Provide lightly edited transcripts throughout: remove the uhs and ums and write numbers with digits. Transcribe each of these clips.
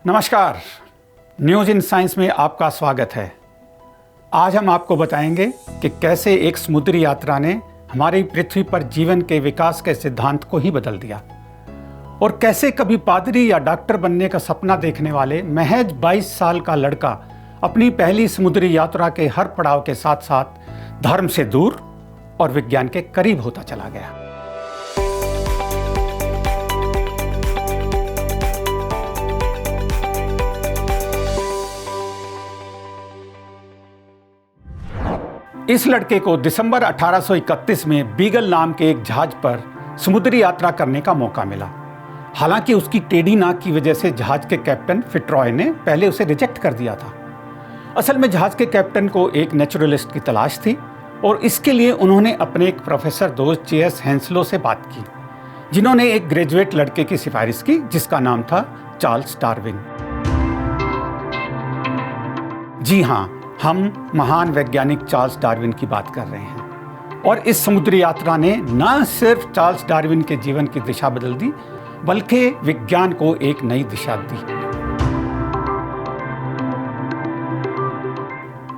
नमस्कार, news in science में आपका स्वागत है। आज हम आपको बताएंगे कि कैसे एक समुद्री यात्रा ने हमारी पृथ्वी पर जीवन के विकास के सिद्धांत को ही बदल दिया और कैसे कभी पादरी या डॉक्टर बनने का सपना देखने वाले महज 22 साल का लड़का अपनी पहली समुद्री यात्रा के हर पड़ाव के साथ साथ धर्म से दूर और विज्ञान के करीब होता चला गया। इस लड़के को दिसंबर 1831 में बीगल नाम के एक जहाज पर समुद्री यात्रा करने का मौका मिला। हालांकि उसकी टेढ़ी नाक की वजह से जहाज के कैप्टन फिट्रॉय ने पहले उसे रिजेक्ट कर दिया था। असल में जहाज के कैप्टन को एक नेचुरलिस्ट की तलाश थी और इसके लिए उन्होंने अपने एक प्रोफेसर दोस्त J.S. हेंसलो से बात की, जिन्होंने एक ग्रेजुएट लड़के की सिफारिश की जिसका नाम था चार्ल्स डार्विन। जी हाँ, हम महान वैज्ञानिक चार्ल्स डार्विन की बात कर रहे हैं और इस समुद्री यात्रा ने न सिर्फ चार्ल्स डार्विन के जीवन की दिशा बदल दी बल्कि विज्ञान को एक नई दिशा दी।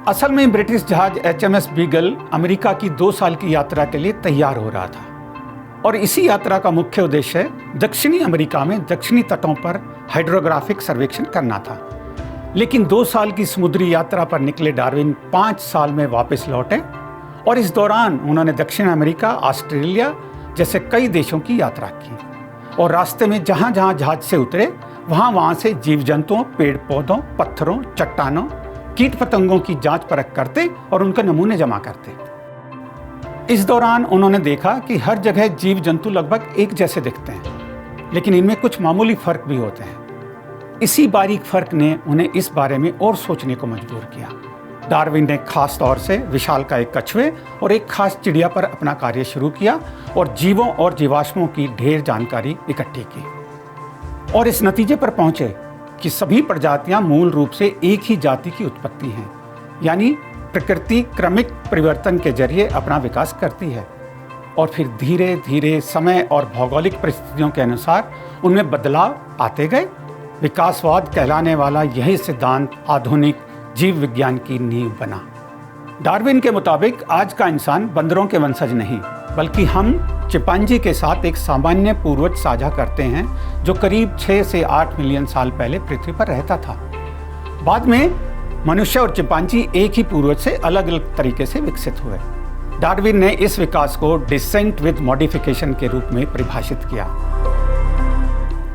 असल में ब्रिटिश जहाज HMS बीगल अमेरिका की 2 साल की यात्रा के लिए तैयार हो रहा था और इसी यात्रा का मुख्य उद्देश्य दक्षिणी अमेरिका में दक्षिणी तटों पर हाइड्रोग्राफिक सर्वेक्षण करना था। लेकिन 2 साल की समुद्री यात्रा पर निकले डार्विन 5 साल में वापस लौटे और इस दौरान उन्होंने दक्षिण अमेरिका, ऑस्ट्रेलिया जैसे कई देशों की यात्रा की और रास्ते में जहां जहां जहाज से उतरे वहां से जीव जंतुओं, पेड़ पौधों, पत्थरों, चट्टानों, कीट पतंगों की जांच परख करते और उनके नमूने जमा करते। इस दौरान उन्होंने देखा कि हर जगह जीव जंतु लगभग एक जैसे दिखते हैं, लेकिन इनमें कुछ मामूली फर्क भी होते हैं। इसी बारीक फर्क ने उन्हें इस बारे में और सोचने को मजबूर किया। डार्विन ने खास तौर से विशालकाय कछुए और एक खास चिड़िया पर अपना कार्य शुरू किया और जीवों और जीवाश्मों की ढेर जानकारी इकट्ठी की और इस नतीजे पर पहुंचे कि सभी प्रजातियां मूल रूप से एक ही जाति की उत्पत्ति हैं, यानी प्रकृति क्रमिक परिवर्तन के जरिए अपना विकास करती है और फिर धीरे धीरे समय और भौगोलिक परिस्थितियों के अनुसार उनमें बदलाव आते गए। विकासवाद कहलाने वाला यही सिद्धांत आधुनिक जीव विज्ञान की नींव बना। डार्विन के मुताबिक आज का इंसान बंदरों के वंशज नहीं बल्कि हम चिंपांजी के साथ एक सामान्य पूर्वज साझा करते हैं जो करीब 6 से 8 मिलियन साल पहले पृथ्वी पर रहता था। बाद में मनुष्य और चिंपांजी एक ही पूर्वज से अलग अलग तरीके से विकसित हुए। डार्विन ने इस विकास को डिसेंट विद मॉडिफिकेशन के रूप में परिभाषित किया।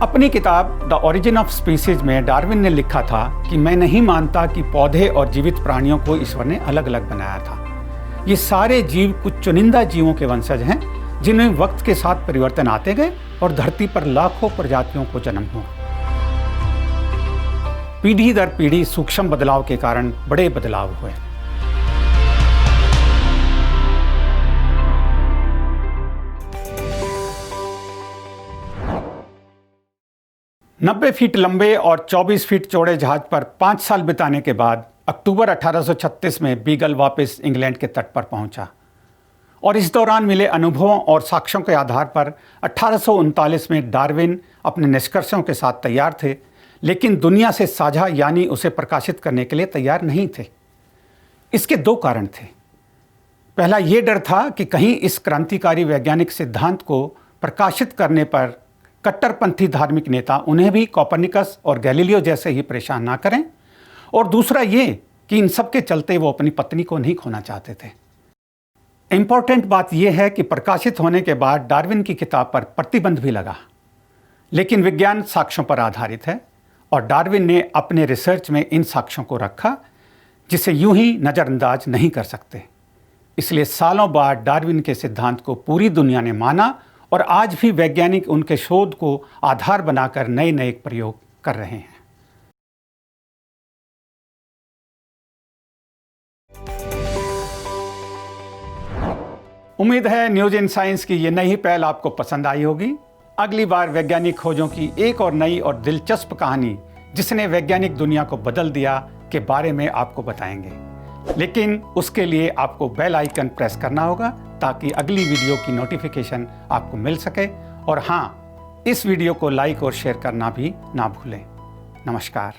अपनी किताब द ओरिजिन ऑफ स्पीसीज में डार्विन ने लिखा था कि मैं नहीं मानता कि पौधे और जीवित प्राणियों को ईश्वर ने अलग अलग बनाया था। ये सारे जीव कुछ चुनिंदा जीवों के वंशज हैं जिनमें वक्त के साथ परिवर्तन आते गए और धरती पर लाखों प्रजातियों को जन्म हुआ। पीढ़ी दर पीढ़ी सूक्ष्म बदलाव के कारण बड़े बदलाव हुए। 90 फीट लंबे और 24 फीट चौड़े जहाज पर 5 साल बिताने के बाद अक्टूबर 1836 में बीगल वापस इंग्लैंड के तट पर पहुंचा और इस दौरान मिले अनुभवों और साक्ष्यों के आधार पर 1839 में डार्विन अपने निष्कर्षों के साथ तैयार थे, लेकिन दुनिया से साझा यानी उसे प्रकाशित करने के लिए तैयार नहीं थे। इसके 2 कारण थे। पहला ये डर था कि कहीं इस क्रांतिकारी वैज्ञानिक सिद्धांत को प्रकाशित करने पर कट्टरपंथी धार्मिक नेता उन्हें भी कोपरनिकस और गैलीलियो जैसे ही परेशान ना करें, और दूसरा ये कि इन सब के चलते वो अपनी पत्नी को नहीं खोना चाहते थे। इंपॉर्टेंट बात यह है कि प्रकाशित होने के बाद डार्विन की किताब पर प्रतिबंध भी लगा, लेकिन विज्ञान साक्ष्यों पर आधारित है और डार्विन ने अपने रिसर्च में इन साक्ष्यों को रखा जिसे यूं ही नज़रअंदाज नहीं कर सकते। इसलिए सालों बाद डार्विन के सिद्धांत को पूरी दुनिया ने माना और आज भी वैज्ञानिक उनके शोध को आधार बनाकर नए नए प्रयोग कर रहे हैं। उम्मीद है न्यूज़ इन साइंस की ये नई पहल आपको पसंद आई होगी। अगली बार वैज्ञानिक खोजों की एक और नई और दिलचस्प कहानी जिसने वैज्ञानिक दुनिया को बदल दिया के बारे में आपको बताएंगे, लेकिन उसके लिए आपको बेल आइकन प्रेस करना होगा ताकि अगली वीडियो की नोटिफिकेशन आपको मिल सके। और हाँ, इस वीडियो को लाइक और शेयर करना भी ना भूलें। नमस्कार।